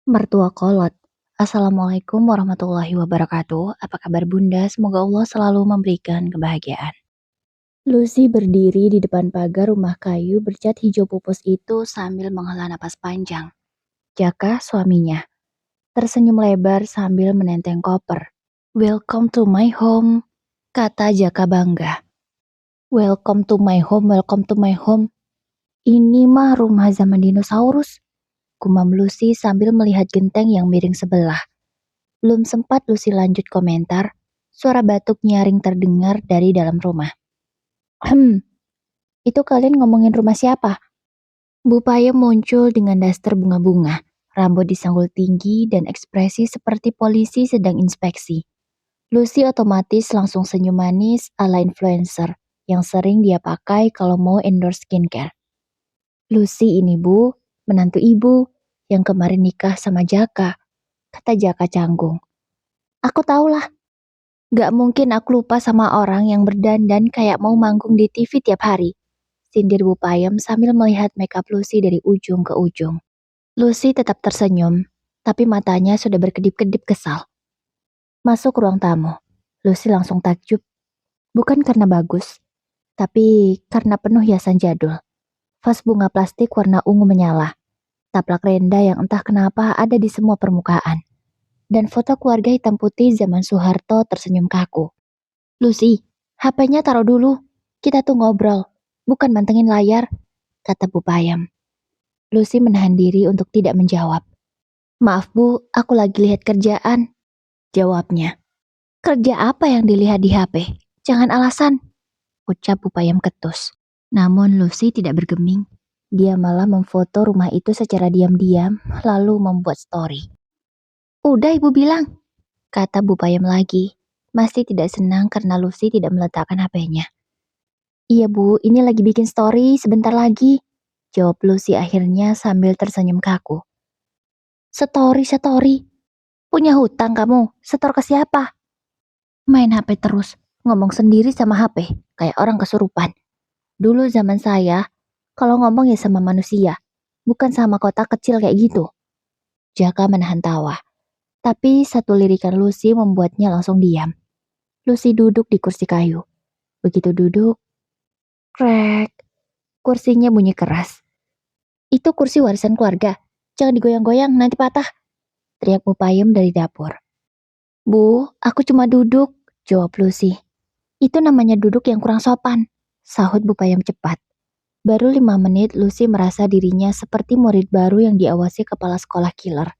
Mertua kolot. Assalamualaikum warahmatullahi wabarakatuh. Apa kabar Bunda? Semoga Allah selalu memberikan kebahagiaan. Lucy berdiri di depan pagar rumah kayu bercat hijau pupus itu sambil menghela napas panjang. Jaka, suaminya, tersenyum lebar sambil menenteng koper. Welcome to my home, kata Jaka bangga. Welcome to my home, welcome to my home. Ini mah rumah zaman dinosaurus, gumam Lucy sambil melihat genteng yang miring sebelah. Belum sempat Lucy lanjut komentar, suara batuk nyaring terdengar dari dalam rumah. Itu kalian ngomongin rumah siapa? Bu Payem muncul dengan daster bunga-bunga, rambut disanggul tinggi dan ekspresi seperti polisi sedang inspeksi. Lucy otomatis langsung senyum manis ala influencer yang sering dia pakai kalau mau endorse skincare. Lucy ini bu, menantu ibu, yang kemarin nikah sama Jaka, kata Jaka canggung. Aku tahulah. Gak mungkin aku lupa sama orang yang berdandan kayak mau manggung di TV tiap hari. Sindir Bu Payem sambil melihat makeup Lucy dari ujung ke ujung. Lucy tetap tersenyum, tapi matanya sudah berkedip-kedip kesal. Masuk ruang tamu. Lucy langsung takjub. Bukan karena bagus, tapi karena penuh hiasan jadul. Vas bunga plastik warna ungu menyala. Taplak renda yang entah kenapa ada di semua permukaan. Dan foto keluarga hitam putih zaman Soeharto tersenyum kaku. Lucy, HP-nya taruh dulu. Kita tuh ngobrol, bukan mantengin layar, kata Bu Payam. Lucy menahan diri untuk tidak menjawab. Maaf Bu, aku lagi lihat kerjaan, jawabnya. Kerja apa yang dilihat di HP? Jangan alasan, ucap Bu Payam ketus. Namun Lucy tidak bergeming. Dia malah memfoto rumah itu secara diam-diam, lalu membuat story. Udah Ibu bilang, kata Bu Payam lagi. Masih tidak senang karena Lucy tidak meletakkan HP-nya. Iya Bu, ini lagi bikin story sebentar lagi, jawab Lucy akhirnya sambil tersenyum kaku. Story. Punya hutang kamu, setor ke siapa? Main HP terus, ngomong sendiri sama HP, kayak orang kesurupan. Dulu zaman saya, kalau ngomong ya sama manusia, bukan sama kotak kecil kayak gitu. Jaka menahan tawa, tapi satu lirikan Lucy membuatnya langsung diam. Lucy duduk di kursi kayu. Begitu duduk, krek, kursinya bunyi keras. Itu kursi warisan keluarga. Jangan digoyang-goyang, nanti patah. Teriak Bu Payem dari dapur. Bu, aku cuma duduk, jawab Lucy. Itu namanya duduk yang kurang sopan, sahut Bu Payem cepat. Baru 5 menit Lucy merasa dirinya seperti murid baru yang diawasi kepala sekolah killer.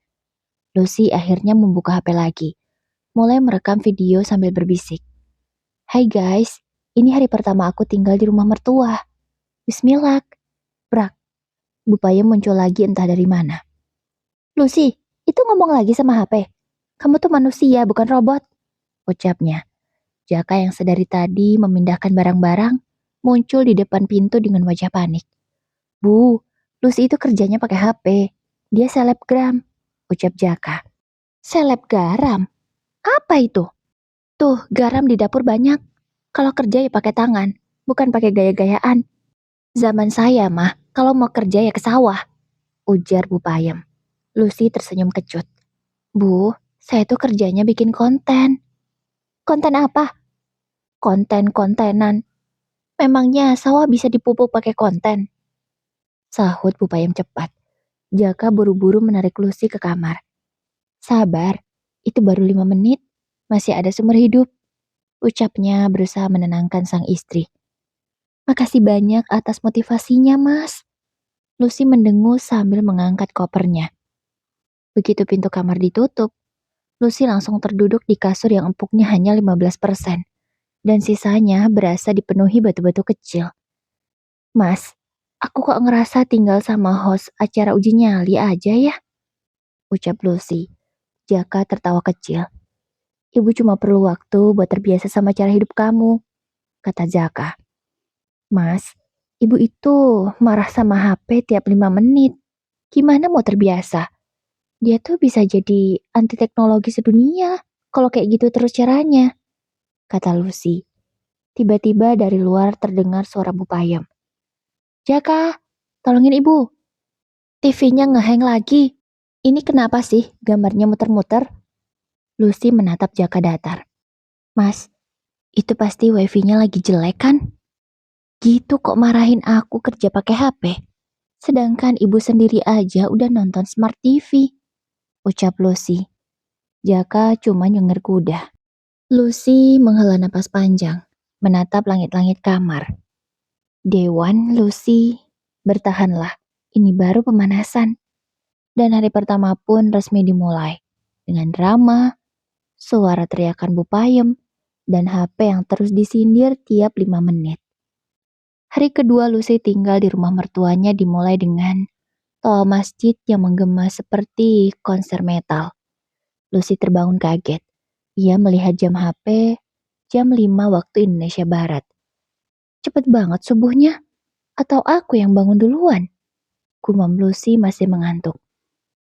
Lucy akhirnya membuka HP lagi. Mulai merekam video sambil berbisik. Hai guys, ini hari pertama aku tinggal di rumah mertua. Bismillah. Brak. Bu Payem muncul lagi entah dari mana. Lucy, itu ngomong lagi sama HP. Kamu tuh manusia, bukan robot, ucapnya. Jaka yang sedari tadi memindahkan barang-barang muncul di depan pintu dengan wajah panik. Bu, Lucy itu kerjanya pakai HP. Dia selebgram, ucap Jaka. Selebgram? Apa itu? Tuh, garam di dapur banyak. Kalau kerja ya pakai tangan, bukan pakai gaya-gayaan. Zaman saya mah, kalau mau kerja ya ke sawah, ujar Bu Payem. Lucy tersenyum kecut. Bu, saya tuh kerjanya bikin konten. Konten apa? Konten-kontenan. Memangnya sawah bisa dipupuk pakai konten? Sahut Bu Payem cepat. Jaka buru-buru menarik Lucy ke kamar. Sabar, itu baru 5 menit. Masih ada sumber hidup. Ucapnya berusaha menenangkan sang istri. Makasih banyak atas motivasinya, Mas. Lucy mendengus sambil mengangkat kopernya. Begitu pintu kamar ditutup, Lucy langsung terduduk di kasur yang empuknya hanya 15%. Dan sisanya berasa dipenuhi batu-batu kecil. Mas, aku kok ngerasa tinggal sama host acara uji nyali aja ya? Ucap Lucy. Jaka tertawa kecil. Ibu cuma perlu waktu buat terbiasa sama cara hidup kamu, kata Jaka. Mas, ibu itu marah sama HP tiap 5 menit. Gimana mau terbiasa? Dia tuh bisa jadi anti teknologi sedunia kalau kayak gitu terus caranya, kata Lucy. Tiba-tiba dari luar terdengar suara Bu Payem. Jaka, tolongin ibu. TV-nya ngehang lagi. Ini kenapa sih gambarnya muter-muter? Lucy menatap Jaka datar. Mas, itu pasti wifi-nya lagi jelek kan? Gitu kok marahin aku kerja pakai HP. Sedangkan ibu sendiri aja udah nonton Smart TV. Ucap Lucy. Jaka cuma nyengir kuda. Lucy menghela napas panjang, menatap langit-langit kamar. Dewan, Lucy, bertahanlah. Ini baru pemanasan. Dan hari pertama pun resmi dimulai. Dengan drama, suara teriakan Bu Payem, dan HP yang terus disindir tiap 5 menit. Hari kedua Lucy tinggal di rumah mertuanya dimulai dengan toa masjid yang menggema seperti konser metal. Lucy terbangun kaget. Ia melihat jam HP jam 5 waktu Indonesia Barat. Cepet banget subuhnya. Atau aku yang bangun duluan? Gumam Lucy masih mengantuk.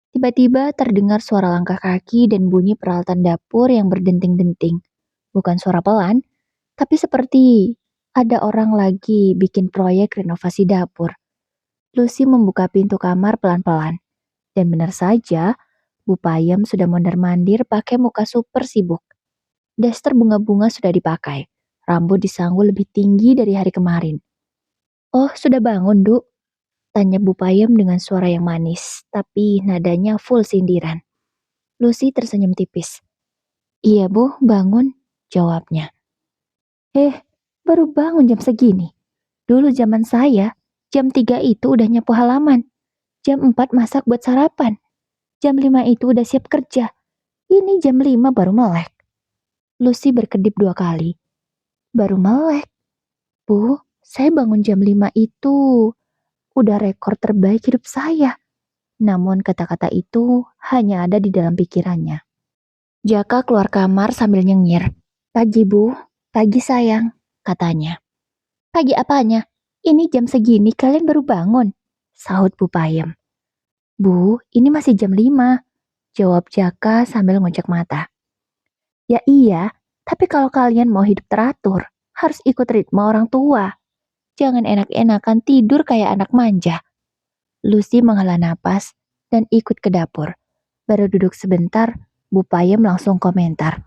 Tiba-tiba terdengar suara langkah kaki dan bunyi peralatan dapur yang berdenting-denting. Bukan suara pelan, tapi seperti ada orang lagi bikin proyek renovasi dapur. Lucy membuka pintu kamar pelan-pelan. Dan benar saja, Bu Payem sudah mondar-mandir pakai muka super sibuk. Daster bunga-bunga sudah dipakai. Rambut disanggul lebih tinggi dari hari kemarin. Oh, sudah bangun, Du? Tanya Bu Payem dengan suara yang manis, tapi nadanya full sindiran. Lucy tersenyum tipis. Iya, Bu, bangun, jawabnya. Baru bangun jam segini. Dulu zaman saya, jam 3 itu udah nyapu halaman. Jam 4 masak buat sarapan. Jam 5 itu udah siap kerja. Ini jam 5 baru melek. Lucy berkedip 2 kali. Baru melek. Bu, saya bangun jam 5 itu udah rekor terbaik hidup saya. Namun kata-kata itu hanya ada di dalam pikirannya. Jaka keluar kamar sambil nyengir. Pagi, Bu. Pagi, sayang, katanya. Pagi apanya? Ini jam segini kalian baru bangun, sahut Bu Payem. Bu, ini masih jam 5, jawab Jaka sambil ngocek mata. Ya iya, tapi kalau kalian mau hidup teratur, harus ikut ritme orang tua. Jangan enak-enakan tidur kayak anak manja. Lucy menghela napas dan ikut ke dapur. Baru duduk sebentar, Bu Payem langsung komentar.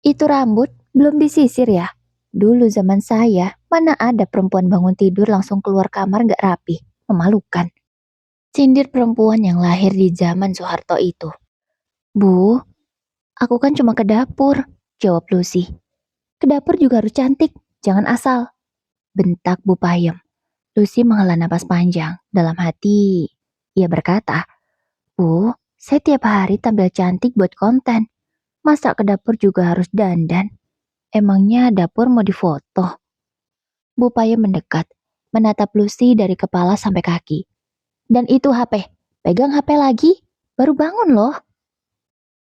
Itu rambut belum disisir ya? Dulu zaman saya, mana ada perempuan bangun tidur langsung keluar kamar gak rapi. Memalukan. Sindir perempuan yang lahir di zaman Soeharto itu. Bu, aku kan cuma ke dapur, jawab Lucy. Ke dapur juga harus cantik, jangan asal. Bentak Bu Payem. Lucy menghela napas panjang. Dalam hati, ia berkata, Bu, saya tiap hari tampil cantik buat konten. Masa ke dapur juga harus dandan? Emangnya dapur mau difoto? Bu Payem mendekat, menatap Lucy dari kepala sampai kaki. Dan itu HP, pegang HP lagi, baru bangun loh.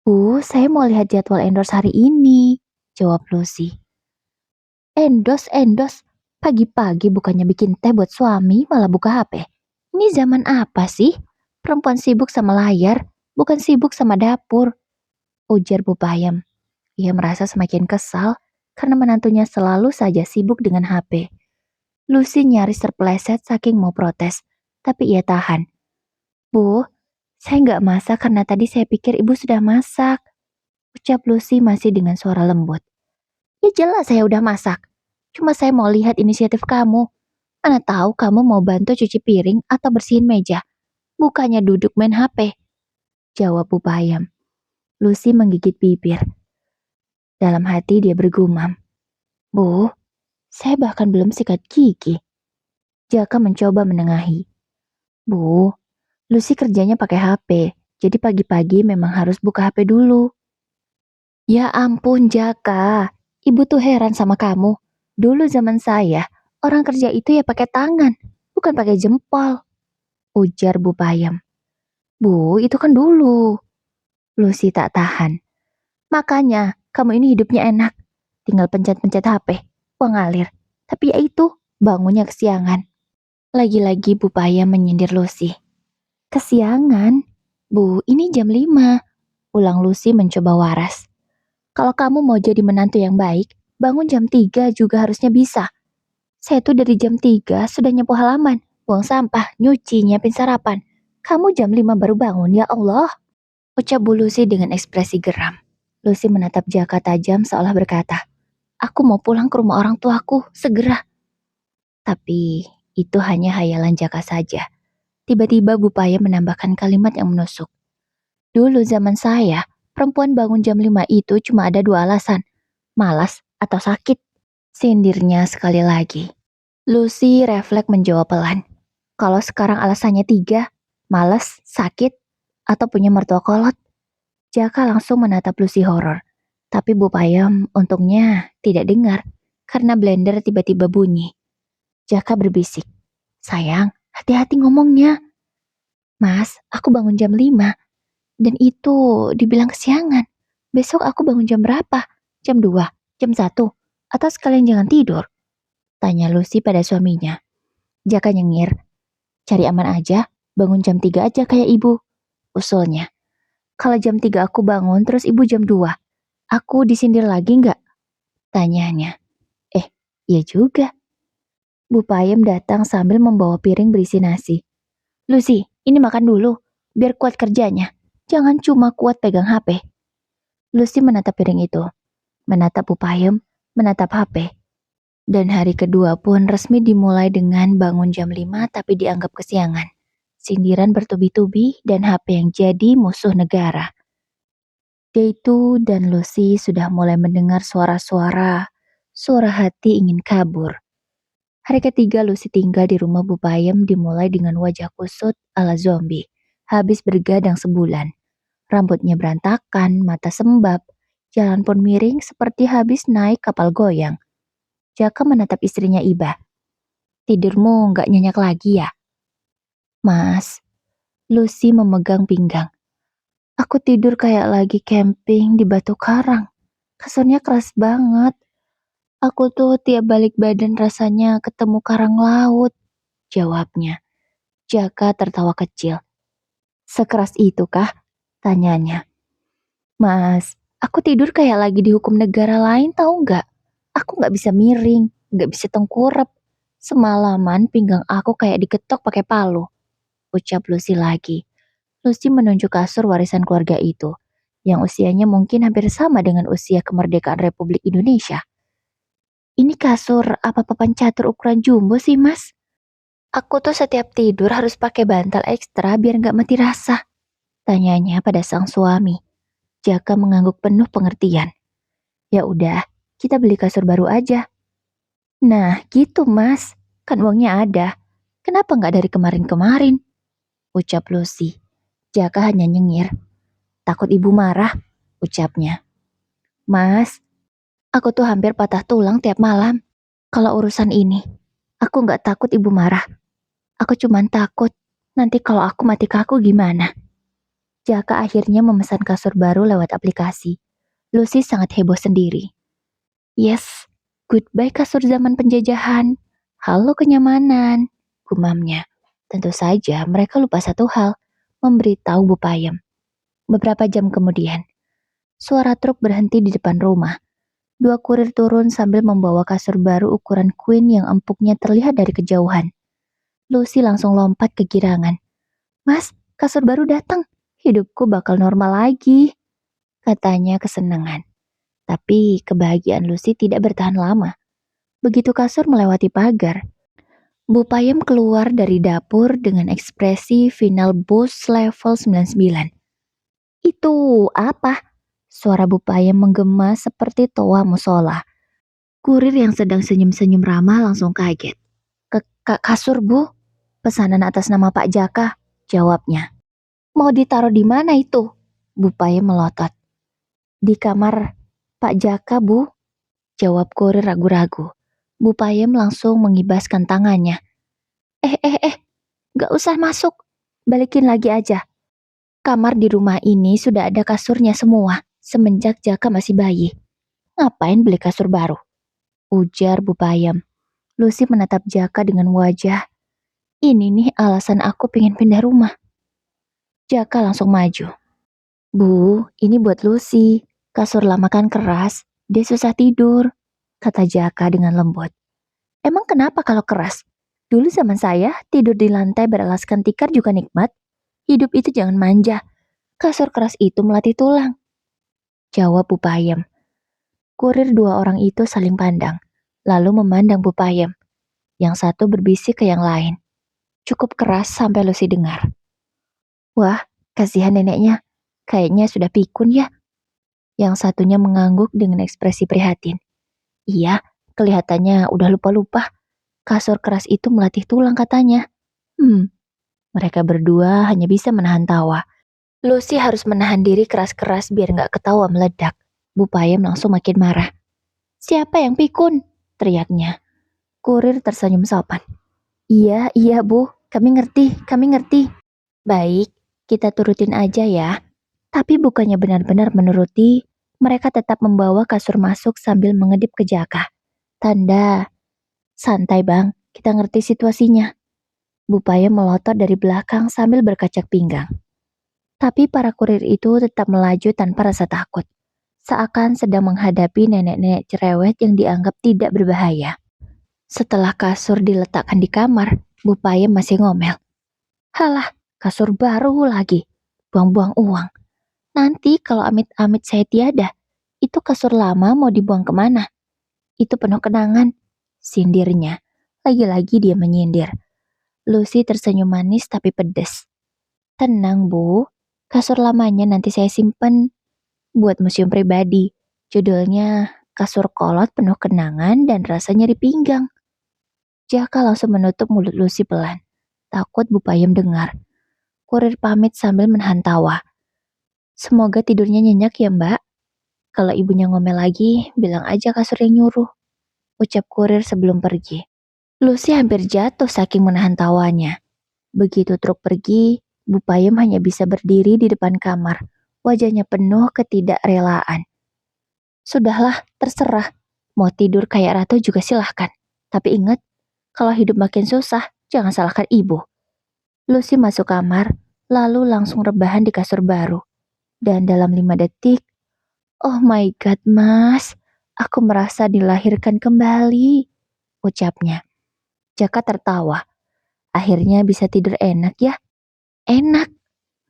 Bu, saya mau lihat jadwal endorse hari ini, jawab Lucy. Endorse, pagi-pagi bukannya bikin teh buat suami malah buka HP. Ini zaman apa sih? Perempuan sibuk sama layar, bukan sibuk sama dapur, ujar Bu Payem. Ia merasa semakin kesal karena menantunya selalu saja sibuk dengan HP. Lucy nyaris terpeleset saking mau protes, tapi ia tahan. Bu, saya nggak masak karena tadi saya pikir ibu sudah masak, ucap Lucy masih dengan suara lembut. Ya jelas saya udah masak, cuma saya mau lihat inisiatif kamu. Mana tahu kamu mau bantu cuci piring atau bersihin meja, bukannya duduk main HP, jawab Bu Payem. Lucy menggigit bibir. Dalam hati dia bergumam, Bu, saya bahkan belum sikat gigi. Jaka mencoba menengahi. Bu, Lucy kerjanya pakai HP, jadi pagi-pagi memang harus buka HP dulu. Ya ampun Jaka, ibu tuh heran sama kamu. Dulu zaman saya, orang kerja itu ya pakai tangan, bukan pakai jempol, ujar Bu Payem. Bu, itu kan dulu. Lucy tak tahan. Makanya, kamu ini hidupnya enak. Tinggal pencet-pencet HP, uang ngalir. Tapi ya itu, bangunnya kesiangan. Lagi-lagi Bu Payem menyindir Lucy. Kesiangan? Bu, ini jam 5. Ulang Lucy mencoba waras. Kalau kamu mau jadi menantu yang baik, bangun jam 3 juga harusnya bisa. Saya tuh dari jam 3 sudah nyapu halaman, buang sampah, nyuci, nyiapin sarapan. Kamu jam 5 baru bangun, ya Allah. Ucap Bu Lucy dengan ekspresi geram. Lucy menatap Jaka tajam seolah berkata, aku mau pulang ke rumah orang tuaku, segera. Tapi itu hanya hayalan Jaka saja. Tiba-tiba Bu Payam menambahkan kalimat yang menusuk. Dulu zaman saya, perempuan bangun jam 5 itu cuma ada dua alasan, malas atau sakit. Sindirnya sekali lagi. Lucy refleks menjawab pelan. Kalau sekarang alasannya tiga, malas, sakit, atau punya mertua kolot. Jaka langsung menatap Lucy horor. Tapi Bu Payam untungnya tidak dengar, karena blender tiba-tiba bunyi. Jaka berbisik, sayang, hati-hati ngomongnya. Mas, aku bangun jam 5, dan itu dibilang kesiangan. Besok aku bangun jam berapa? Jam 2, jam 1, atau sekalian jangan tidur? Tanya Lucy pada suaminya. Jaka nyengir, cari aman aja, bangun jam 3 aja kayak ibu. Usulnya, kalau jam 3 aku bangun terus ibu jam 2, aku disindir lagi nggak? Tanyanya. Iya juga. Bu Payem datang sambil membawa piring berisi nasi. Lucy, ini makan dulu, biar kuat kerjanya. Jangan cuma kuat pegang HP. Lucy menatap piring itu, menatap Bu Payem, menatap HP. Dan hari kedua pun resmi dimulai dengan bangun jam 5 tapi dianggap kesiangan. Sindiran bertubi-tubi dan HP yang jadi musuh negara. Deitu dan Lucy sudah mulai mendengar suara-suara hati ingin kabur. Hari ketiga Lucy tinggal di rumah Bu Payem dimulai dengan wajah kusut ala zombie. Habis bergadang sebulan. Rambutnya berantakan, mata sembab. Jalan pun miring seperti habis naik kapal goyang. Jaka menatap istrinya Iba. Tidurmu nggak nyenyak lagi ya? Mas, Lucy memegang pinggang. Aku tidur kayak lagi camping di Batu Karang. Kasurnya keras banget. Aku tuh tiap balik badan rasanya ketemu karang laut. Jawabnya. Jaka tertawa kecil. Sekeras itu kah? Tanyanya. Mas, aku tidur kayak lagi dihukum negara lain tahu nggak? Aku nggak bisa miring, nggak bisa tengkurap. Semalaman pinggang aku kayak diketok pakai palu. Ucap Lucy lagi. Lucy menunjuk kasur warisan keluarga itu, yang usianya mungkin hampir sama dengan usia kemerdekaan Republik Indonesia. Ini kasur apa papan catur ukuran jumbo sih, Mas? Aku tuh setiap tidur harus pakai bantal ekstra biar nggak mati rasa. Tanyanya pada sang suami. Jaka mengangguk penuh pengertian. Ya udah, kita beli kasur baru aja. Nah, gitu Mas. Kan uangnya ada. Kenapa nggak dari kemarin-kemarin? Ucap Lucy. Jaka hanya nyengir. Takut ibu marah, ucapnya. Mas, aku tuh hampir patah tulang tiap malam. Kalau urusan ini, aku nggak takut ibu marah. Aku cuman takut nanti kalau aku mati kaku gimana. Jaka akhirnya memesan kasur baru lewat aplikasi. Lucy sangat heboh sendiri. Yes, goodbye kasur zaman penjajahan. Halo kenyamanan, gumamnya. Tentu saja mereka lupa satu hal, memberitahu Bu Payem. Beberapa jam kemudian, suara truk berhenti di depan rumah. Dua kurir turun sambil membawa kasur baru ukuran queen yang empuknya terlihat dari kejauhan. Lucy langsung lompat kegirangan. Mas, kasur baru datang. Hidupku bakal normal lagi, katanya kesenangan. Tapi kebahagiaan Lucy tidak bertahan lama. Begitu kasur melewati pagar, Bu Payem keluar dari dapur dengan ekspresi final boss level 99. Itu apa? Suara Bu Payem menggema seperti toa musola. Kurir yang sedang senyum-senyum ramah langsung kaget. Kasur Bu? Pesanan atas nama Pak Jaka, jawabnya. Mau ditaruh di mana itu? Bu Payem melotot. Di kamar Pak Jaka, Bu, jawab kurir ragu-ragu. Bu Payem langsung mengibaskan tangannya. Gak usah masuk, balikin lagi aja. Kamar di rumah ini sudah ada kasurnya semua, semenjak Jaka masih bayi. Ngapain beli kasur baru? Ujar Bu Payem. Lucy menatap Jaka dengan wajah. Ini nih alasan aku pengen pindah rumah. Jaka langsung maju. Bu, ini buat Lucy. Kasur lama kan keras, dia susah tidur, kata Jaka dengan lembut. Emang kenapa kalau keras? Dulu zaman saya, tidur di lantai beralaskan tikar juga nikmat. Hidup itu jangan manja. Kasur keras itu melatih tulang. Jawab Bu Payem. Kurir dua orang itu saling pandang, lalu memandang Bu Payem. Yang satu berbisik ke yang lain. Cukup keras sampai Lucy dengar. Wah, kasihan neneknya. Kayaknya sudah pikun ya. Yang satunya mengangguk dengan ekspresi prihatin. Iya, kelihatannya udah lupa-lupa. Kasur keras itu melatih tulang katanya. Mereka berdua hanya bisa menahan tawa. Lucy harus menahan diri keras-keras biar nggak ketawa meledak. Bu Payem langsung makin marah. Siapa yang pikun? Teriaknya. Kurir tersenyum sopan. Iya, iya Bu, kami ngerti. Baik, kita turutin aja ya. Tapi bukannya benar-benar menuruti, mereka tetap membawa kasur masuk sambil mengedip ke Jaka. Tanda, santai bang, kita ngerti situasinya. Bu Payem melotot dari belakang sambil berkacak pinggang. Tapi para kurir itu tetap melaju tanpa rasa takut. Seakan sedang menghadapi nenek-nenek cerewet yang dianggap tidak berbahaya. Setelah kasur diletakkan di kamar, Bu Payem masih ngomel. Halah, kasur baru lagi. Buang-buang uang. Nanti kalau amit-amit saya tiada, itu kasur lama mau dibuang kemana? Itu penuh kenangan. Sindirnya. Lagi-lagi dia menyindir. Lucy tersenyum manis tapi pedes. Tenang Bu, kasur lamanya nanti saya simpen buat museum pribadi. Judulnya Kasur Kolot Penuh Kenangan dan Rasa Nyeri Pinggang. Jaka langsung menutup mulut Lucy pelan. Takut Bu Payem dengar. Kurir pamit sambil menahan tawa. Semoga tidurnya nyenyak ya Mbak. Kalau ibunya ngomel lagi, bilang aja kasur yang nyuruh. Ucap kurir sebelum pergi. Lucy hampir jatuh saking menahan tawanya. Begitu truk pergi, Bu Payem hanya bisa berdiri di depan kamar. Wajahnya penuh ketidakrelaan. Sudahlah, terserah. Mau tidur kayak ratu juga silahkan. Tapi ingat, kalau hidup makin susah, jangan salahkan ibu. Lucy masuk kamar, lalu langsung rebahan di kasur baru. Dan dalam 5 detik, oh my god mas, aku merasa dilahirkan kembali, ucapnya. Jaka tertawa. Akhirnya bisa tidur enak ya? Enak,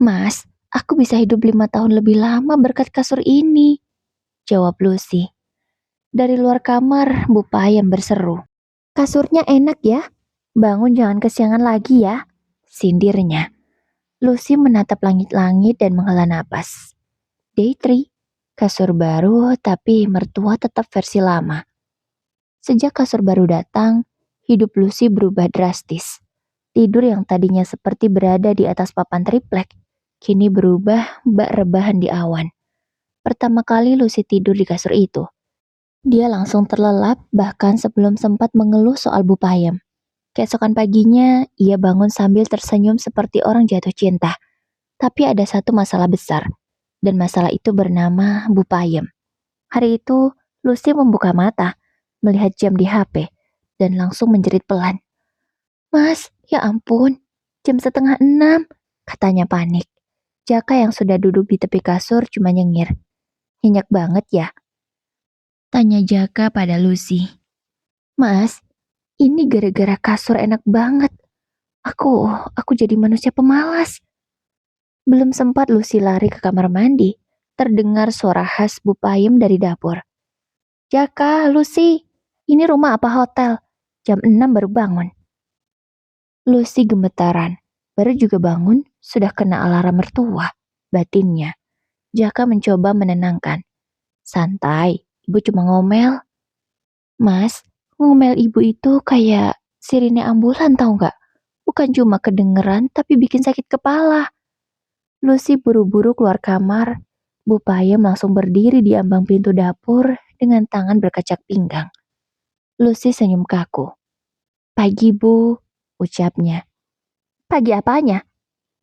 mas, aku bisa hidup 5 tahun lebih lama berkat kasur ini, jawab Lucy. Dari luar kamar, Bu Payem berseru. Kasurnya enak ya? Bangun jangan kesiangan lagi ya, sindirnya. Lucy menatap langit-langit dan menghela napas. Day 3, kasur baru tapi mertua tetap versi lama. Sejak kasur baru datang, hidup Lucy berubah drastis. Tidur yang tadinya seperti berada di atas papan triplek, kini berubah bak rebahan di awan. Pertama kali Lucy tidur di kasur itu. Dia langsung terlelap bahkan sebelum sempat mengeluh soal Bu Payem. Keesokan paginya, ia bangun sambil tersenyum seperti orang jatuh cinta. Tapi ada satu masalah besar, dan masalah itu bernama Bu Payem. Hari itu, Lucy membuka mata, melihat jam di HP, dan langsung menjerit pelan. Mas, ya ampun, jam 5:30, katanya panik. Jaka yang sudah duduk di tepi kasur cuma nyengir. Nyenyak banget ya? Tanya Jaka pada Lucy. Mas, ini gara-gara kasur enak banget. Aku jadi manusia pemalas. Belum sempat Lucy lari ke kamar mandi, terdengar suara khas Bu Payem dari dapur. Jaka, Lucy, ini rumah apa hotel? Jam 6 baru bangun. Lucy gemetaran, baru juga bangun, sudah kena alarm mertua, batinnya. Jaka mencoba menenangkan. Santai, ibu cuma ngomel. Mas, ngomel ibu itu kayak sirine ambulan tau gak? Bukan cuma kedengeran tapi bikin sakit kepala. Lucy buru-buru keluar kamar. Bu Payem langsung berdiri di ambang pintu dapur dengan tangan berkacak pinggang. Lucy senyum kaku. Pagi Bu, ucapnya. Pagi apanya?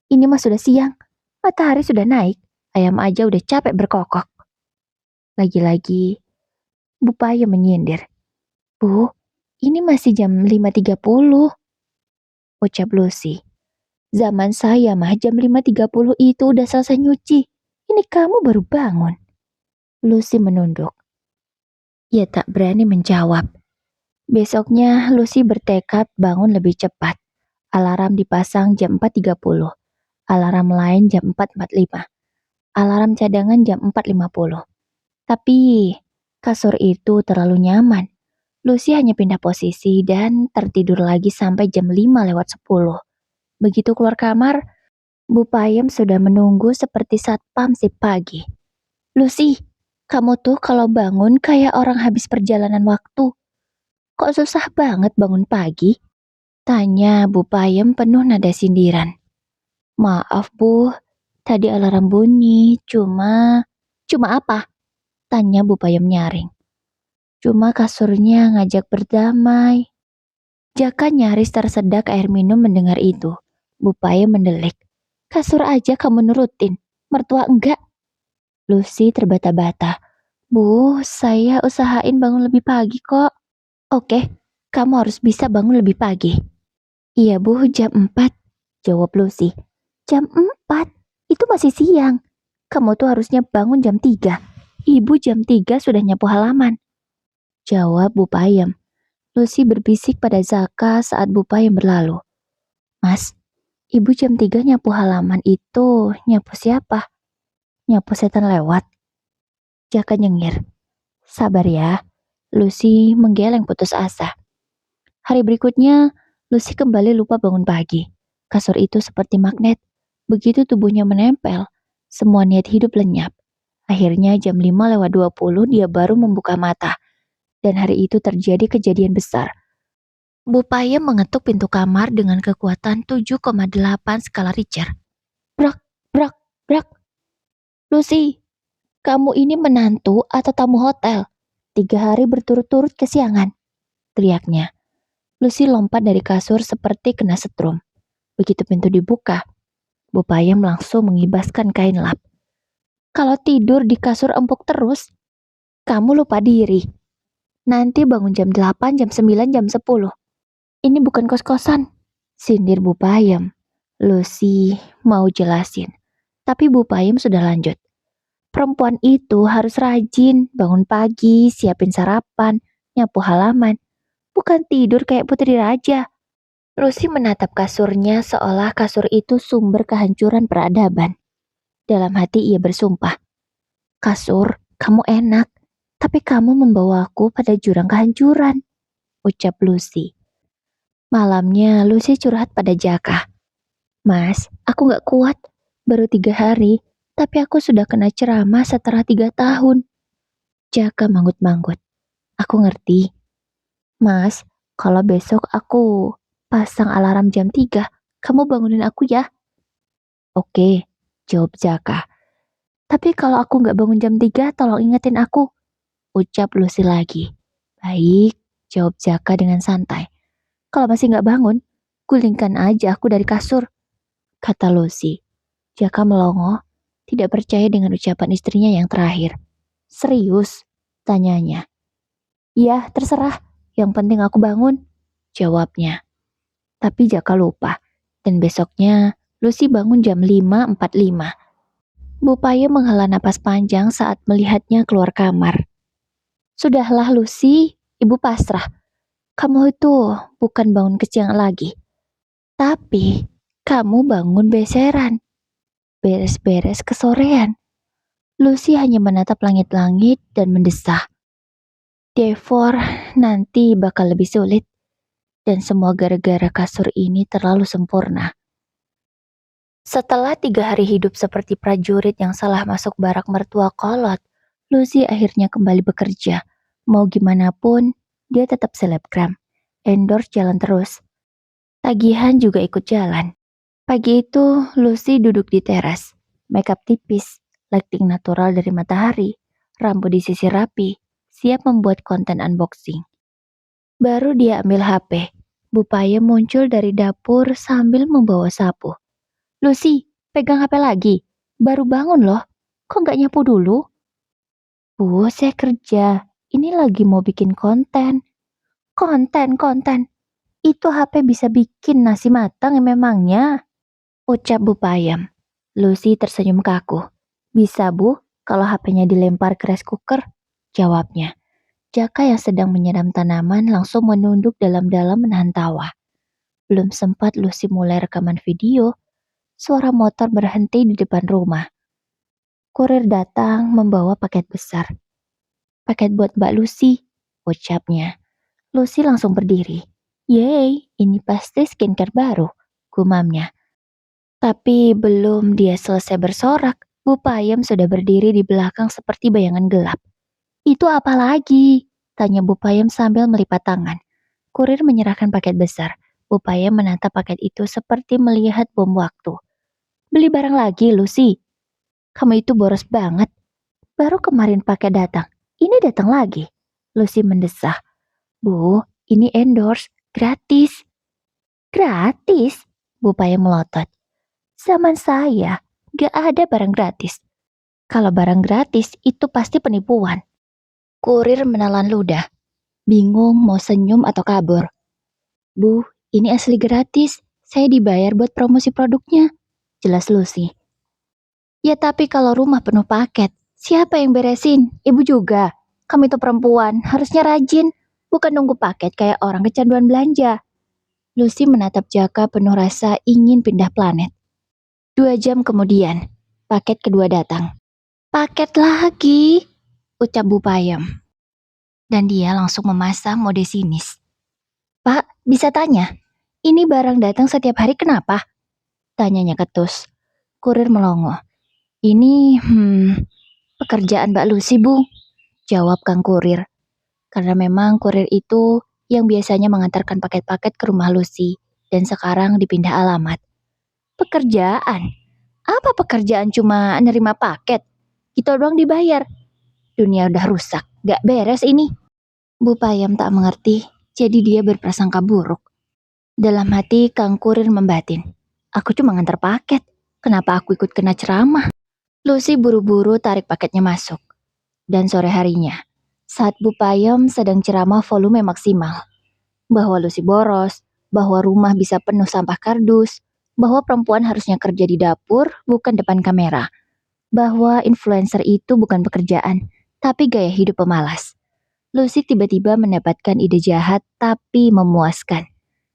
Ini mah sudah siang. Matahari sudah naik. Ayam aja udah capek berkokok. Lagi-lagi, Bu Payem menyindir. Bu, ini masih jam 5:30. Ucap Lucy. Zaman saya mah jam 5:30 itu udah selesai nyuci. Ini kamu baru bangun. Lucy menunduk. Ia tak berani menjawab. Besoknya Lucy bertekad bangun lebih cepat. Alarm dipasang jam 4:30. Alarm lain jam 4.45. Alarm cadangan jam 4.50. Tapi kasur itu terlalu nyaman. Lucy hanya pindah posisi dan tertidur lagi sampai jam 5 lewat 10. Begitu keluar kamar, Bu Payem sudah menunggu seperti satpam sip pagi. Lucy, kamu tuh kalau bangun kayak orang habis perjalanan waktu. Kok susah banget bangun pagi? Tanya Bu Payem penuh nada sindiran. Maaf Bu, tadi alarm bunyi, Cuma apa? Tanya Bu Payem nyaring. Cuma kasurnya ngajak berdamai. Jaka nyaris tersedak air minum mendengar itu. Bu Payem mendelik. Kasur aja kamu nurutin, mertua enggak? Lucy terbata-bata. Bu, saya usahain bangun lebih pagi kok. Oke, kamu harus bisa bangun lebih pagi. Iya Bu, jam 4, jawab Lucy. Jam 4? Itu masih siang. Kamu tuh harusnya bangun jam 3. Ibu jam 3 sudah nyapu halaman. Jawab Bu Payem. Lucy berbisik pada Zaka saat Bu Payem berlalu. Mas, ibu jam 3 nyapu halaman itu nyapu siapa? Nyapu setan lewat. Jaka nyengir. Sabar ya. Lucy menggeleng putus asa. Hari berikutnya, Lucy kembali lupa bangun pagi. Kasur itu seperti magnet. Begitu tubuhnya menempel, semua niat hidup lenyap. Akhirnya jam 5 lewat 20 dia baru membuka mata. Dan hari itu terjadi kejadian besar. Bu Payem mengetuk pintu kamar dengan kekuatan 7,8 skala Richter. Brak, brak, brak. Lucy, kamu ini menantu atau tamu hotel? 3 hari berturut-turut kesiangan, teriaknya. Lucy lompat dari kasur seperti kena setrum. Begitu pintu dibuka, Bu Payem langsung mengibaskan kain lap. Kalau tidur di kasur empuk terus, kamu lupa diri. Nanti bangun jam 8, jam 9, jam 10. Ini bukan kos-kosan, sindir Bu Payem. Lucy mau jelasin, tapi Bu Payem sudah lanjut. Perempuan itu harus rajin, bangun pagi, siapin sarapan, nyapu halaman. Bukan tidur kayak putri raja. Lucy menatap kasurnya seolah kasur itu sumber kehancuran peradaban. Dalam hati ia bersumpah, kasur, kamu enak, tapi kamu membawaku pada jurang kehancuran, ucap Lucy. Malamnya Lucy curhat pada Jaka. Mas, aku gak kuat, baru 3 hari, tapi aku sudah kena ceramah setelah 3 tahun. Jaka manggut-manggut. Aku ngerti. Mas, kalau besok aku pasang alarm jam 3, kamu bangunin aku ya. Oke, jawab Jaka. Tapi kalau aku gak bangun jam 3, tolong ingetin aku, ucap Lucy lagi. Baik, jawab Jaka dengan santai. Kalau masih gak bangun, gulingkan aja aku dari kasur, kata Lucy. Jaka melongo, tidak percaya dengan ucapan istrinya yang terakhir. Serius? Tanyanya. Iya, terserah. Yang penting aku bangun, jawabnya. Tapi Jaka lupa. Dan besoknya, Lucy bangun jam 5.45. Bu Payem menghela napas panjang saat melihatnya keluar kamar. Sudahlah Lucy, ibu pasrah. Kamu itu bukan bangun kesiangan lagi. Tapi, kamu bangun beseran. Beres-beres kesorean. Lucy hanya menatap langit-langit dan mendesah. Devor nanti bakal lebih sulit. Dan semua gara-gara kasur ini terlalu sempurna. Setelah 3 hari hidup seperti prajurit yang salah masuk barak mertua kolot, Lucy akhirnya kembali bekerja. Mau gimana pun, dia tetap selebgram. Endorse jalan terus. Tagihan juga ikut jalan. Pagi itu, Lucy duduk di teras. Makeup tipis, lighting natural dari matahari, rambut disisir rapi, siap membuat konten unboxing. Baru dia ambil HP. Bu Payem muncul dari dapur sambil membawa sapu. Lucy, pegang HP lagi. Baru bangun loh. Kok nggak nyapu dulu? Bu, saya kerja. Ini lagi mau bikin konten. Konten. Itu HP bisa bikin nasi matang memangnya, ucap Bu Payem. Lucy tersenyum kaku. Bisa Bu, kalau HP-nya dilempar ke rice cooker, jawabnya. Jaka yang sedang menyiram tanaman langsung menunduk dalam-dalam menahan tawa. Belum sempat Lucy mulai rekaman video, suara motor berhenti di depan rumah. Kurir datang membawa paket besar. Paket buat Mbak Lucy, ucapnya. Lucy langsung berdiri. Yeay, ini pasti skincare baru, gumamnya. Tapi belum dia selesai bersorak, Bu Payem sudah berdiri di belakang seperti bayangan gelap. Itu apa lagi? Tanya Bu Payem sambil melipat tangan. Kurir menyerahkan paket besar. Bu Payem menatap paket itu seperti melihat bom waktu. Beli barang lagi, Lucy. Kamu itu boros banget. Baru kemarin paket datang. Ini datang lagi. Lucy mendesah. Bu, ini endorse. Gratis. Gratis? Bu Payem melotot. Zaman saya, gak ada barang gratis. Kalau barang gratis, itu pasti penipuan. Kurir menelan ludah. Bingung mau senyum atau kabur. Bu, ini asli gratis. Saya dibayar buat promosi produknya. Jelas Lucy. Ya tapi kalau rumah penuh paket, siapa yang beresin? Ibu juga. Kami itu perempuan, harusnya rajin. Bukan nunggu paket kayak orang kecanduan belanja. Lucy menatap Jaka penuh rasa ingin pindah planet. 2 jam kemudian, paket kedua datang. Paket lagi, ucap Bu Payem. Dan dia langsung memasang mode sinis. Pak, bisa tanya, ini barang datang setiap hari kenapa? Tanyanya ketus. Kurir melongo. Ini, pekerjaan Mbak Lucy, Bu. Jawab Kang Kurir. Karena memang kurir itu yang biasanya mengantarkan paket-paket ke rumah Lucy dan sekarang dipindah alamat. Pekerjaan? Apa pekerjaan cuma nerima paket? Kita doang dibayar. Dunia udah rusak, gak beres ini. Bu Payem tak mengerti, jadi dia berprasangka buruk. Dalam hati Kang Kurir membatin. Aku cuma ngantar paket, kenapa aku ikut kena ceramah? Lucy buru-buru tarik paketnya masuk. Dan sore harinya, saat Bu Payem sedang ceramah volume maksimal, bahwa Lucy boros, bahwa rumah bisa penuh sampah kardus, bahwa perempuan harusnya kerja di dapur, bukan depan kamera, bahwa influencer itu bukan pekerjaan, tapi gaya hidup pemalas. Lucy tiba-tiba mendapatkan ide jahat tapi memuaskan.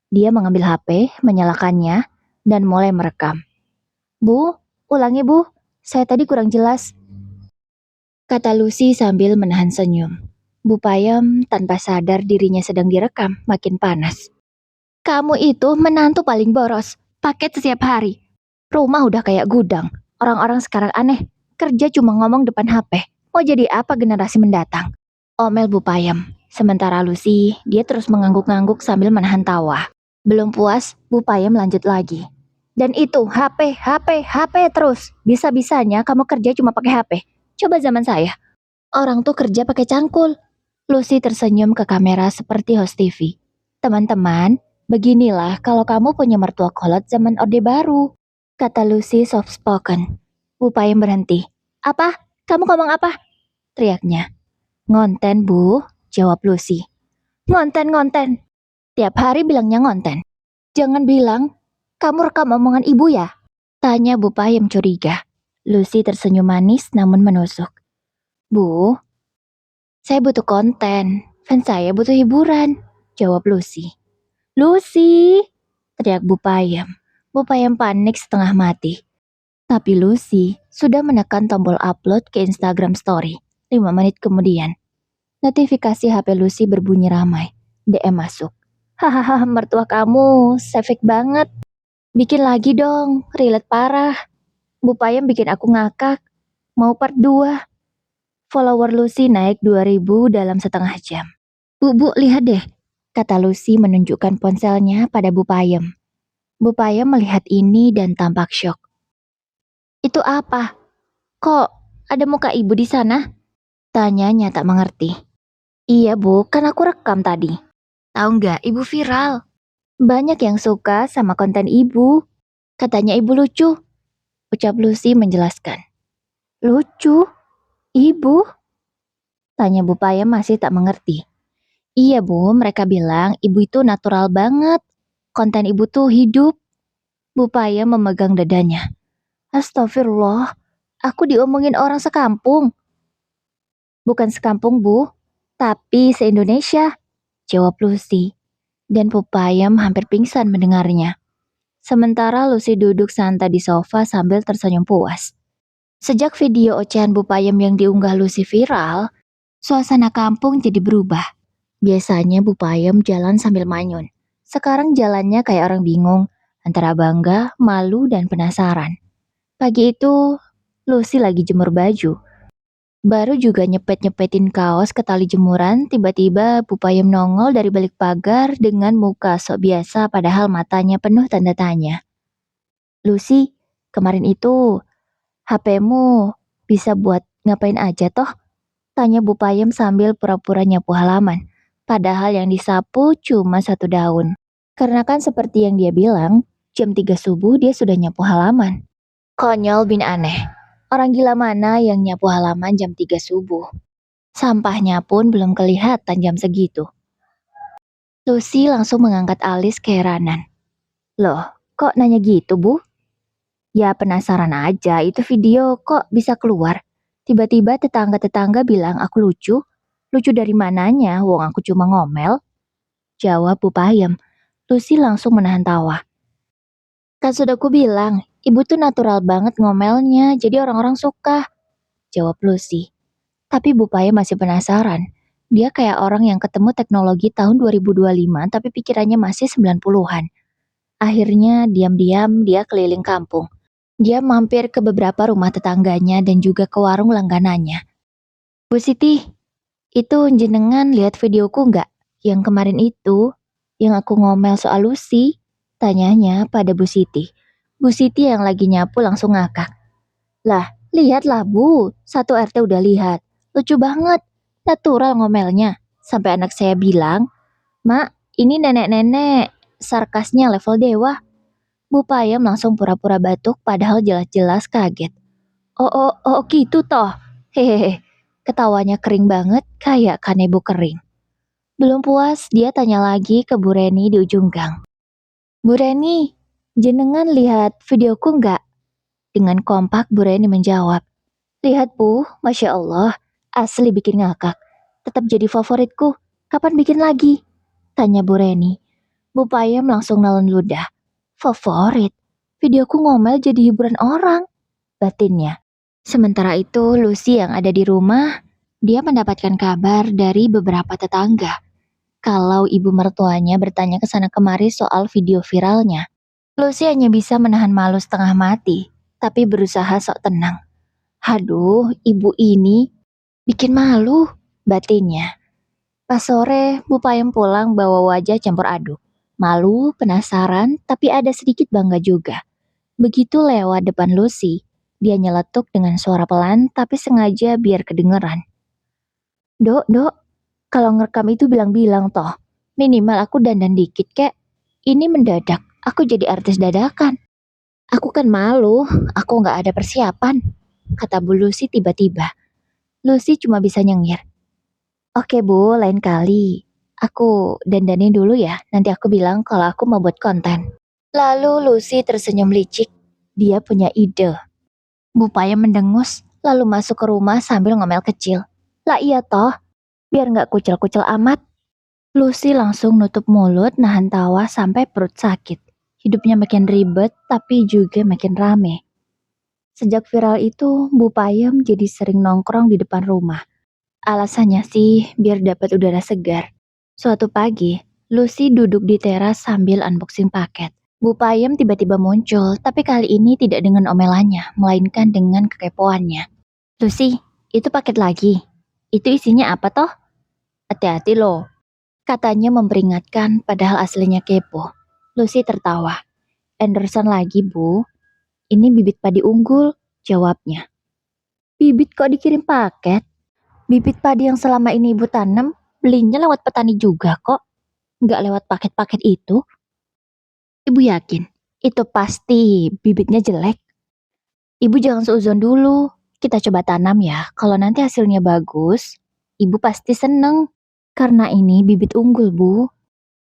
Dia mengambil HP, menyalakannya, dan mulai merekam. Bu, ulangi Bu, saya tadi kurang jelas. Kata Lucy sambil menahan senyum. Bu Payem tanpa sadar dirinya sedang direkam, makin panas. Kamu itu menantu paling boros, paket setiap hari. Rumah udah kayak gudang, orang-orang sekarang aneh, kerja cuma ngomong depan HP. Mau jadi apa generasi mendatang? Omel Bu Payem. Sementara Lucy, dia terus mengangguk-ngangguk sambil menahan tawa. Belum puas, Bu Payem lanjut lagi. Dan itu HP, HP, HP terus. Bisa-bisanya kamu kerja cuma pakai HP. Coba zaman saya. Orang tuh kerja pakai cangkul. Lucy tersenyum ke kamera seperti host TV. Teman-teman, beginilah kalau kamu punya mertua kolot zaman Orde Baru. Kata Lucy soft spoken. Bu Payem berhenti. Apa? Kamu ngomong apa? Teriaknya. Ngonten Bu, jawab Lucy. Ngonten. Tiap hari bilangnya ngonten. Jangan bilang, kamu rekam omongan ibu ya? Tanya Bu Payem curiga. Lucy tersenyum manis namun menusuk. Bu, saya butuh konten. Fans saya butuh hiburan. Jawab Lucy. Lucy! Teriak Bu Payem. Bu Payem panik setengah mati. Tapi Lucy sudah menekan tombol upload ke Instagram Story. 5 menit kemudian. Notifikasi HP Lucy berbunyi ramai. DM masuk. Hahaha, mertua kamu, sefik banget. Bikin lagi dong, relate parah. Bu Payem bikin aku ngakak. Mau part 2. Follower Lucy naik 2000 dalam setengah jam. Bu, lihat deh. Kata Lucy menunjukkan ponselnya pada Bu Payem. Bu Payem melihat ini dan tampak syok. Itu apa? Kok ada muka ibu di sana? Tanyanya tak mengerti. Iya Bu, kan aku rekam tadi. Tahu nggak, ibu viral. Banyak yang suka sama konten ibu. Katanya ibu lucu. Ucap Lucy menjelaskan. Lucu? Ibu? Tanya Bu Payem masih tak mengerti. Iya Bu, mereka bilang ibu itu natural banget. Konten ibu tuh hidup. Bu Payem memegang dadanya. Astagfirullah, aku diomongin orang sekampung. Bukan sekampung Bu, tapi se-Indonesia. Jawab Lucy. Dan Bu Payem hampir pingsan mendengarnya. Sementara Lucy duduk santai di sofa sambil tersenyum puas. Sejak video ocehan Bu Payem yang diunggah Lucy viral, suasana kampung jadi berubah. Biasanya Bu Payem jalan sambil manyun. Sekarang jalannya kayak orang bingung, antara bangga, malu, dan penasaran. Pagi itu, Lucy lagi jemur baju. Baru juga nyepet-nyepetin kaos ke tali jemuran, tiba-tiba Bu Payem nongol dari balik pagar dengan muka sok biasa padahal matanya penuh tanda tanya. Lucy, kemarin itu HP-mu bisa buat ngapain aja toh? Tanya Bu Payem sambil pura-pura nyapu halaman. Padahal yang disapu cuma satu daun. Karena kan seperti yang dia bilang, jam 3 subuh dia sudah nyapu halaman. Konyol bin aneh. Orang gila mana yang nyapu halaman jam 3 subuh? Sampahnya pun belum kelihatan jam segitu. Lucy langsung mengangkat alis keheranan. Loh, kok nanya gitu, Bu? Ya penasaran aja, itu video kok bisa keluar? Tiba-tiba tetangga-tetangga bilang aku lucu. Lucu dari mananya, wong aku cuma ngomel. Jawab Bu Payem. Lucy langsung menahan tawa. Kan sudah ku bilang, ibu tuh natural banget ngomelnya, jadi orang-orang suka. Jawab Lucy. Tapi Bu Payem masih penasaran. Dia kayak orang yang ketemu teknologi tahun 2025 tapi pikirannya masih 90-an. Akhirnya diam-diam dia keliling kampung. Dia mampir ke beberapa rumah tetangganya dan juga ke warung langganannya. Bu Siti, itu jenengan lihat videoku nggak? Yang kemarin itu, yang aku ngomel soal Lucy? Tanyanya pada Bu Siti. Bu Siti yang lagi nyapu langsung ngakak. Lah, lihatlah Bu, satu RT udah lihat. Lucu banget, natural ngomelnya. Sampai anak saya bilang, Mak, ini nenek-nenek, sarkasnya level dewa. Bu Payem langsung pura-pura batuk padahal jelas-jelas kaget. Oh gitu toh. Hehehe. Ketawanya kering banget kayak kanebo kering. Belum puas, dia tanya lagi ke Bu Reni di ujung gang. Bu Reni, jenengan lihat videoku nggak? Dengan kompak Bu Reni menjawab. Lihat Bu, Masya Allah, asli bikin ngakak. Tetap jadi favoritku. Kapan bikin lagi? Tanya Bu Reni. Bu Payem langsung nelen ludah. Favorit? Videoku ngomel jadi hiburan orang, batinnya. Sementara itu, Lucy yang ada di rumah, dia mendapatkan kabar dari beberapa tetangga. Kalau ibu mertuanya bertanya ke sana kemari soal video viralnya. Lucy hanya bisa menahan malu setengah mati, tapi berusaha sok tenang. Haduh, ibu ini bikin malu, batinnya. Pas sore, Bu Payem pulang bawa wajah campur aduk. Malu, penasaran, tapi ada sedikit bangga juga. Begitu lewat depan Lucy, dia nyeletuk dengan suara pelan tapi sengaja biar kedengeran. Dok, kalau ngerekam itu bilang-bilang toh. Minimal aku dandan dikit kek. Ini mendadak, aku jadi artis dadakan. Aku kan malu, aku gak ada persiapan, kata Bu Lucy tiba-tiba. Lucy cuma bisa nyengir. Oke Bu, lain kali. Aku dandanin dulu ya, nanti aku bilang kalau aku mau buat konten. Lalu Lucy tersenyum licik. Dia punya ide. Bu Payem mendengus, lalu masuk ke rumah sambil ngomel kecil. Lah iya toh, biar nggak kucel-kucel amat. Lucy langsung nutup mulut nahan tawa sampai perut sakit. Hidupnya makin ribet tapi juga makin rame. Sejak viral itu, Bu Payem jadi sering nongkrong di depan rumah. Alasannya sih biar dapat udara segar. Suatu pagi, Lucy duduk di teras sambil unboxing paket. Bu Payem tiba-tiba muncul, tapi kali ini tidak dengan omelannya, melainkan dengan kekepoannya. Lucy, itu paket lagi. Itu isinya apa toh? Hati-hati loh. Katanya memperingatkan padahal aslinya kepo. Lucy tertawa. Endorsan lagi Bu. Ini bibit padi unggul, jawabnya. Bibit kok dikirim paket? Bibit padi yang selama ini ibu tanam, belinya lewat petani juga kok. Nggak lewat paket-paket itu. Ibu yakin, itu pasti bibitnya jelek. Ibu jangan seuzon dulu, kita coba tanam ya. Kalau nanti hasilnya bagus, ibu pasti seneng. Karena ini bibit unggul, Bu.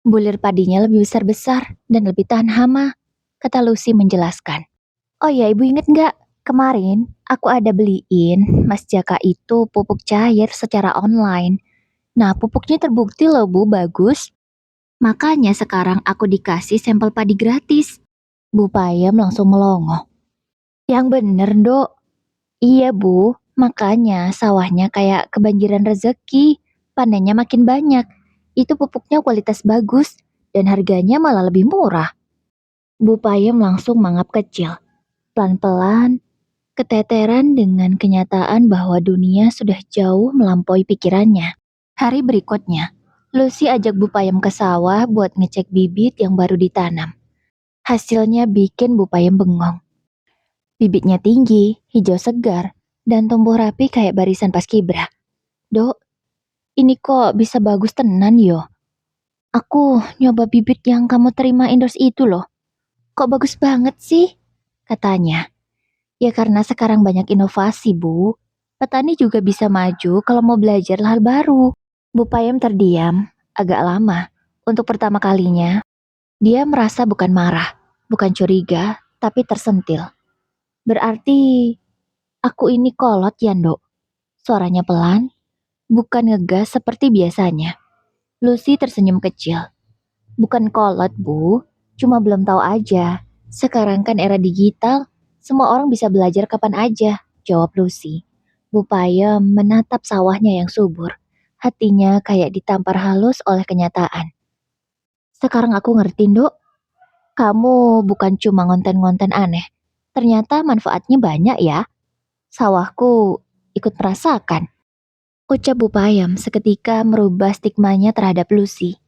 Bulir padinya lebih besar-besar dan lebih tahan hama, kata Lucy menjelaskan. Oh ya, ibu inget nggak? Kemarin aku ada beliin Mas Jaka itu pupuk cair secara online. Nah, pupuknya terbukti loh Bu, bagus. Makanya sekarang aku dikasih sampel padi gratis. Bu Payem langsung melongo. Yang bener, Dok. Iya, Bu. Makanya sawahnya kayak kebanjiran rezeki. Panennya makin banyak. Itu pupuknya kualitas bagus. Dan harganya malah lebih murah. Bu Payem langsung mangap kecil. Pelan-pelan, keteteran dengan kenyataan bahwa dunia sudah jauh melampaui pikirannya. Hari berikutnya, Lucy ajak Bu Payem ke sawah buat ngecek bibit yang baru ditanam. Hasilnya bikin Bu Payem bengong. Bibitnya tinggi, hijau segar, dan tumbuh rapi kayak barisan paskibra. Dok, ini kok bisa bagus tenan yo? Aku nyoba bibit yang kamu terima endorse itu loh. Kok bagus banget sih? Katanya. Ya karena sekarang banyak inovasi, Bu. Petani juga bisa maju kalau mau belajar hal baru. Bu Payem terdiam, agak lama. Untuk pertama kalinya, dia merasa bukan marah, bukan curiga, tapi tersentil. Berarti aku ini kolot ya, Ndok? Suaranya pelan, bukan ngegas seperti biasanya. Lucy tersenyum kecil. Bukan kolot, Bu. Cuma belum tahu aja. Sekarang kan era digital, semua orang bisa belajar kapan aja, jawab Lucy. Bu Payem menatap sawahnya yang subur. Hatinya kayak ditampar halus oleh kenyataan. Sekarang aku ngerti, Dok. Kamu bukan cuma ngonten-ngonten aneh. Ternyata manfaatnya banyak ya. Sawahku ikut merasakan. Ucap Bu Payem seketika merubah stigmanya terhadap Lucy.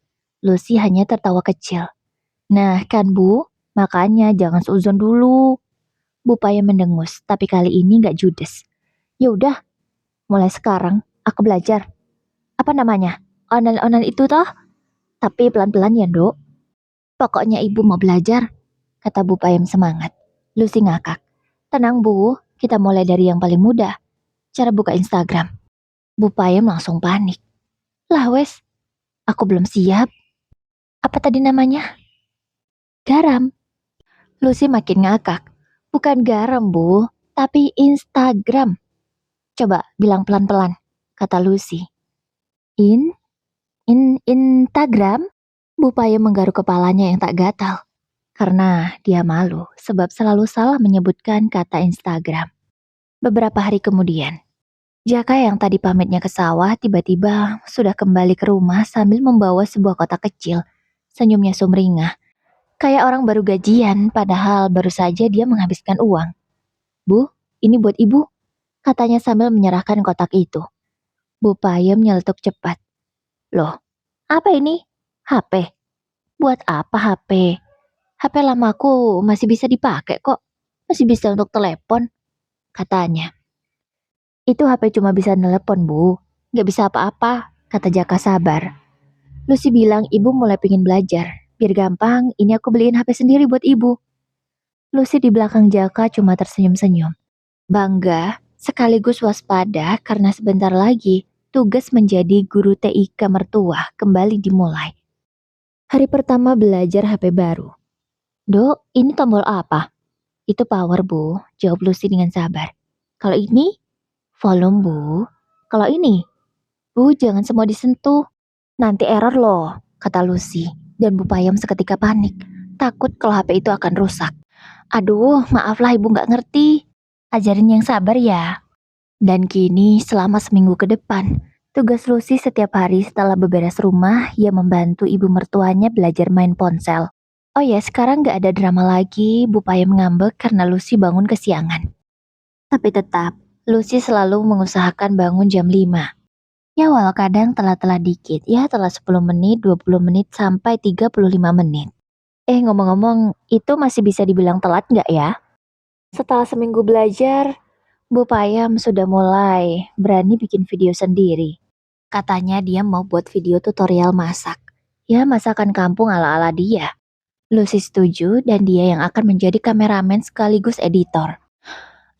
Lucy hanya tertawa kecil. Nah kan Bu, makanya jangan seuzon dulu. Bu Payem mendengus, tapi kali ini gak judes. Ya udah, mulai sekarang aku belajar. Apa namanya? Onan-onan itu toh? Tapi pelan-pelan ya, Dok. Pokoknya ibu mau belajar, kata Bu Payem semangat. Lucy ngakak. Tenang Bu, kita mulai dari yang paling mudah. Cara buka Instagram. Bu Payem langsung panik. Lah wes, aku belum siap. Apa tadi namanya? Garam. Lucy makin ngakak. Bukan garam, Bu, tapi Instagram. Coba bilang pelan-pelan, kata Lucy. Instagram? Bu Payem menggaruk kepalanya yang tak gatal. Karena dia malu sebab selalu salah menyebutkan kata Instagram. Beberapa hari kemudian, Jaka yang tadi pamitnya ke sawah tiba-tiba sudah kembali ke rumah sambil membawa sebuah kotak kecil. Senyumnya sumringah. Kayak orang baru gajian, padahal baru saja dia menghabiskan uang. Bu, ini buat ibu, katanya sambil menyerahkan kotak itu. Bu Payem nyeletuk cepat. Loh, apa ini? HP? Buat apa HP? HP lamaku masih bisa dipakai kok. Masih bisa untuk telepon, katanya. Itu HP cuma bisa nelepon, Bu. Gak bisa apa-apa, kata Jaka sabar. Lucy bilang ibu mulai pengen belajar. Biar gampang, ini aku beliin HP sendiri buat ibu. Lucy di belakang Jaka cuma tersenyum-senyum. Bangga, sekaligus waspada karena sebentar lagi tugas menjadi guru TIK mertua kembali dimulai. Hari pertama belajar HP baru. Dok, ini tombol apa? Itu power, Bu, jawab Lucy dengan sabar. Kalau ini, volume, Bu. Kalau ini, Bu, jangan semua disentuh. Nanti error loh, kata Lucy. Dan Bu Payem seketika panik. Takut kalau HP itu akan rusak. Aduh, maaflah ibu gak ngerti. Ajarin yang sabar ya. Dan kini selama seminggu ke depan, tugas Lucy setiap hari setelah beberes rumah, ia membantu ibu mertuanya belajar main ponsel. Oh ya, sekarang gak ada drama lagi, Bu Payem ngambek karena Lucy bangun kesiangan. Tapi tetap, Lucy selalu mengusahakan bangun jam 5. Ya walau kadang telat-telat dikit, ya telat 10 menit, 20 menit, sampai 35 menit. Ngomong-ngomong, itu masih bisa dibilang telat nggak ya? Setelah seminggu belajar, Bu Payem sudah mulai berani bikin video sendiri. Katanya dia mau buat video tutorial masak. Ya masakan kampung ala-ala dia. Lucy setuju dan dia yang akan menjadi kameramen sekaligus editor.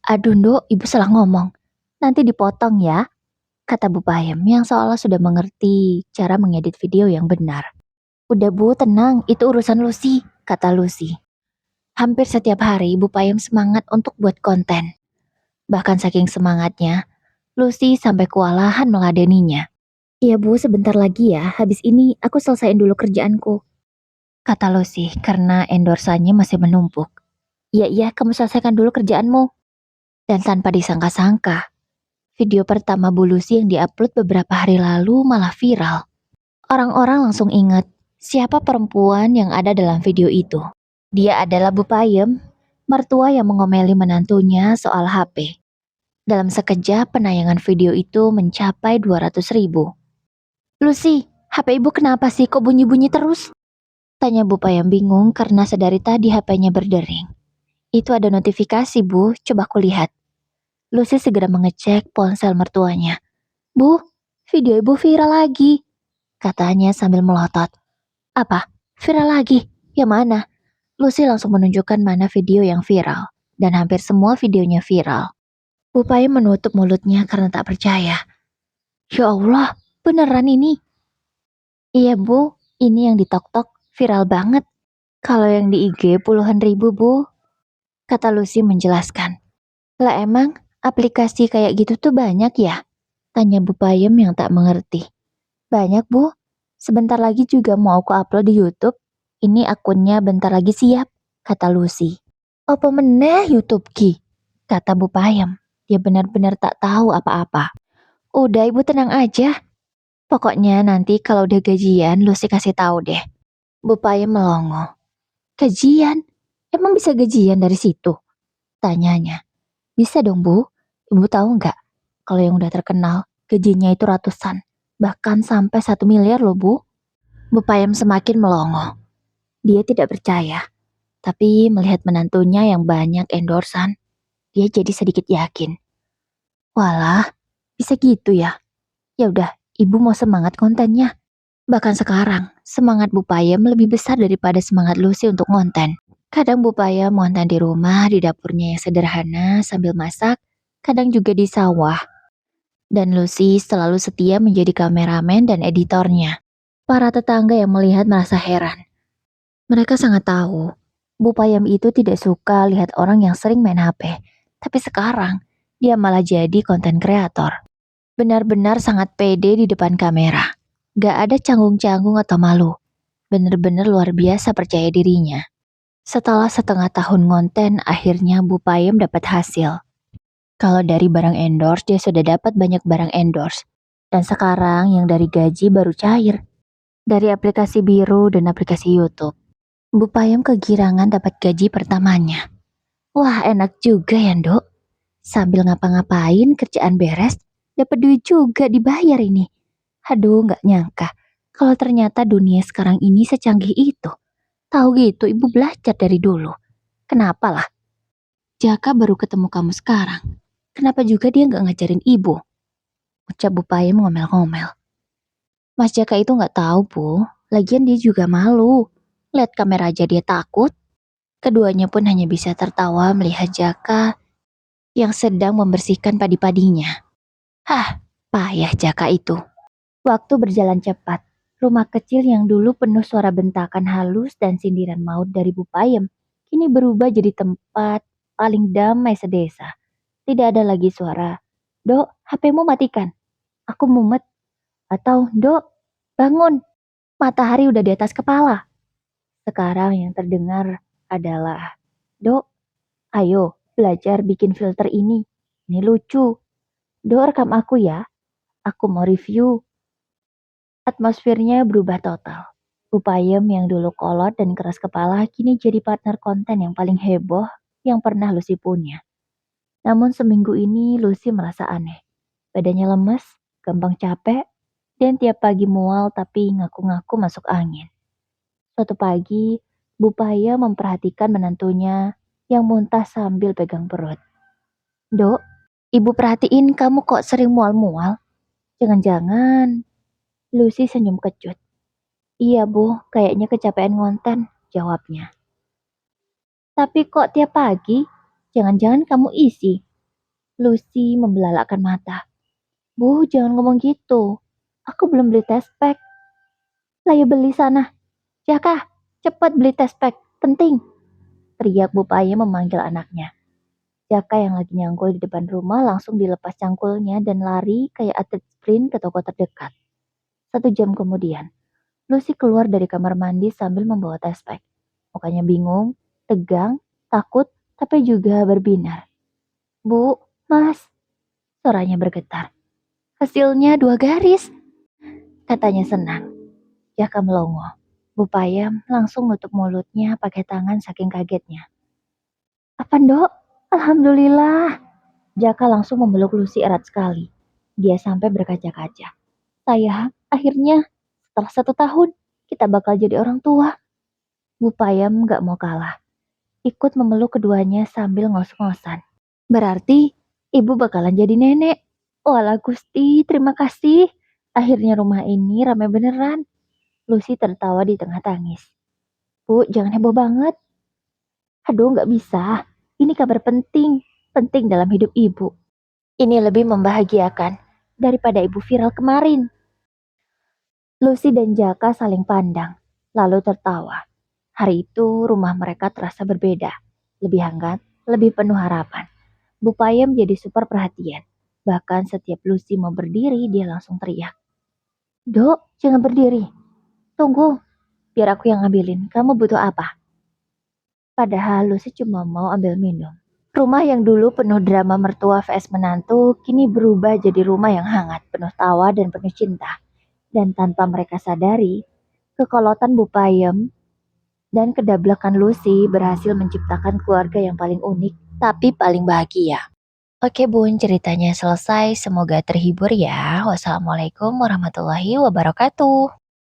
Aduh Nduk, ibu salah ngomong. Nanti dipotong ya, kata Bu Payem yang seolah sudah mengerti cara mengedit video yang benar. Udah Bu, tenang, itu urusan Lucy, kata Lucy. Hampir setiap hari Bu Payem semangat untuk buat konten. Bahkan saking semangatnya, Lucy sampai kewalahan meladeninya. Iya Bu, sebentar lagi ya, habis ini aku selesaiin dulu kerjaanku, kata Lucy karena endorsannya masih menumpuk. Iya, kamu selesaikan dulu kerjaanmu. Dan tanpa disangka-sangka, video pertama Bu Lucy yang diupload beberapa hari lalu malah viral. Orang-orang langsung ingat siapa perempuan yang ada dalam video itu. Dia adalah Bu Payem, mertua yang mengomeli menantunya soal HP. Dalam sekejap, penayangan video itu mencapai 200.000. Lucy, HP ibu kenapa sih kok bunyi-bunyi terus? Tanya Bu Payem bingung karena sedari tadi HP-nya berdering. Itu ada notifikasi, Bu. Coba aku lihat. Lucy segera mengecek ponsel mertuanya. Bu, video ibu viral lagi, katanya sambil melotot. Apa? Viral lagi? Yang mana? Lucy langsung menunjukkan mana video yang viral. Dan hampir semua videonya viral. Bu Payem menutup mulutnya karena tak percaya. Ya Allah, beneran ini? Iya Bu, ini yang di TokTok viral banget. Kalau yang di IG puluhan ribu Bu, kata Lucy menjelaskan. Lah emang aplikasi kayak gitu tuh banyak ya? Tanya Bu Payem yang tak mengerti. Banyak Bu, sebentar lagi juga mau aku upload di YouTube. Ini akunnya bentar lagi siap, kata Lucy. Apa meneh YouTube Ki? Kata Bu Payem. Dia benar-benar tak tahu apa-apa. Udah Ibu tenang aja. Pokoknya nanti kalau udah gajian Lucy kasih tahu deh. Bu Payem melongo. Gajian? Emang bisa gajian dari situ? Tanyanya. Bisa dong Bu. Ibu tahu nggak? Kalau yang udah terkenal, gajinya itu ratusan. Bahkan sampai 1 miliar loh Bu. Bu Payem semakin melongo. Dia tidak percaya. Tapi melihat menantunya yang banyak endorsan, dia jadi sedikit yakin. Walah, bisa gitu ya? Ya udah, ibu mau semangat kontennya. Bahkan sekarang, semangat Bu Payem lebih besar daripada semangat Lucy untuk konten. Kadang Bu Payem konten di rumah, di dapurnya yang sederhana sambil masak, kadang juga di sawah. Dan Lucy selalu setia menjadi kameramen dan editornya. Para tetangga yang melihat merasa heran. Mereka sangat tahu, Bu Payem itu tidak suka lihat orang yang sering main HP. Tapi sekarang, dia malah jadi konten kreator. Benar-benar sangat pede di depan kamera. Gak ada canggung-canggung atau malu. Benar-benar luar biasa percaya dirinya. Setelah setengah tahun ngonten, akhirnya Bu Payem dapat hasil. Kalau dari barang endorse, dia sudah dapat banyak barang endorse. Dan sekarang yang dari gaji baru cair. Dari aplikasi biru dan aplikasi YouTube. Bu Payem kegirangan dapat gaji pertamanya. Wah enak juga ya Dok. Sambil ngapa-ngapain kerjaan beres, dapat duit juga dibayar ini. Aduh gak nyangka. Kalau ternyata dunia sekarang ini secanggih itu. Tahu gitu ibu belajar dari dulu. Kenapa lah? Jaka baru ketemu kamu sekarang. Kenapa juga dia gak ngajarin ibu? Ucap Bu Payem ngomel-ngomel. Mas Jaka itu gak tahu Bu. Lagian dia juga malu. Lihat kamera aja dia takut. Keduanya pun hanya bisa tertawa melihat Jaka yang sedang membersihkan padi-padinya. Hah, payah Jaka itu. Waktu berjalan cepat. Rumah kecil yang dulu penuh suara bentakan halus dan sindiran maut dari Bu Payem, kini berubah jadi tempat paling damai sedesa. Tidak ada lagi suara, Dok, HP-mu matikan. Aku mumet. Atau, Dok, bangun. Matahari udah di atas kepala. Sekarang yang terdengar adalah, Dok, ayo belajar bikin filter ini. Ini lucu. Dok, rekam aku ya. Aku mau review. Atmosfernya berubah total. Upayem yang dulu kolot dan keras kepala kini jadi partner konten yang paling heboh yang pernah Lucy punya. Namun seminggu ini Lucy merasa aneh. Badannya lemes, gampang capek, dan tiap pagi mual tapi ngaku-ngaku masuk angin. Suatu pagi, Bu Paya memperhatikan menantunya yang muntah sambil pegang perut. Dok, ibu perhatiin kamu kok sering mual-mual. Jangan-jangan. Lucy senyum kecut. Iya Bu, kayaknya kecapean ngonten, jawabnya. Tapi kok tiap pagi? Jangan-jangan kamu isi. Lucy membelalakkan mata. Bu, jangan ngomong gitu. Aku belum beli test pack. Lah ya beli sana. Jaka, cepat beli test pack, penting. Teriak Bu Paya memanggil anaknya. Jaka yang lagi nyangkul di depan rumah langsung dilepas cangkulnya dan lari kayak atlet sprint ke toko terdekat. 1 jam kemudian, Lucy keluar dari kamar mandi sambil membawa test pack. Mukanya bingung, tegang, takut, tapi juga berbinar. Bu, Mas, suaranya bergetar. Hasilnya 2 garis, katanya senang. Jaka melongo. Bu Payam langsung nutup mulutnya pakai tangan saking kagetnya. Apa dok? Alhamdulillah. Jaka langsung memeluk Lucy erat sekali. Dia sampai berkaca-kaca. Sayang, akhirnya setelah 1 tahun kita bakal jadi orang tua. Bu Payam gak mau kalah. Ikut memeluk keduanya sambil ngos-ngosan. Berarti ibu bakalan jadi nenek. Walah Gusti, terima kasih. Akhirnya rumah ini ramai beneran. Lucy tertawa di tengah tangis. Bu, jangan heboh banget. Aduh, gak bisa. Ini kabar penting. Penting dalam hidup ibu. Ini lebih membahagiakan daripada ibu viral kemarin. Lucy dan Jaka saling pandang, lalu tertawa. Hari itu rumah mereka terasa berbeda. Lebih hangat, lebih penuh harapan. Bu Payam jadi super perhatian. Bahkan setiap Lucy mau berdiri, dia langsung teriak. Dok, jangan berdiri. Tunggu, biar aku yang ambilin. Kamu butuh apa? Padahal Lucy cuma mau ambil minum. Rumah yang dulu penuh drama mertua vs menantu, kini berubah jadi rumah yang hangat, penuh tawa dan penuh cinta. Dan tanpa mereka sadari, kekolotan Bu Payem dan kedablakan Lucy berhasil menciptakan keluarga yang paling unik, tapi paling bahagia. Oke Bun, ceritanya selesai. Semoga terhibur ya. Wassalamualaikum warahmatullahi wabarakatuh.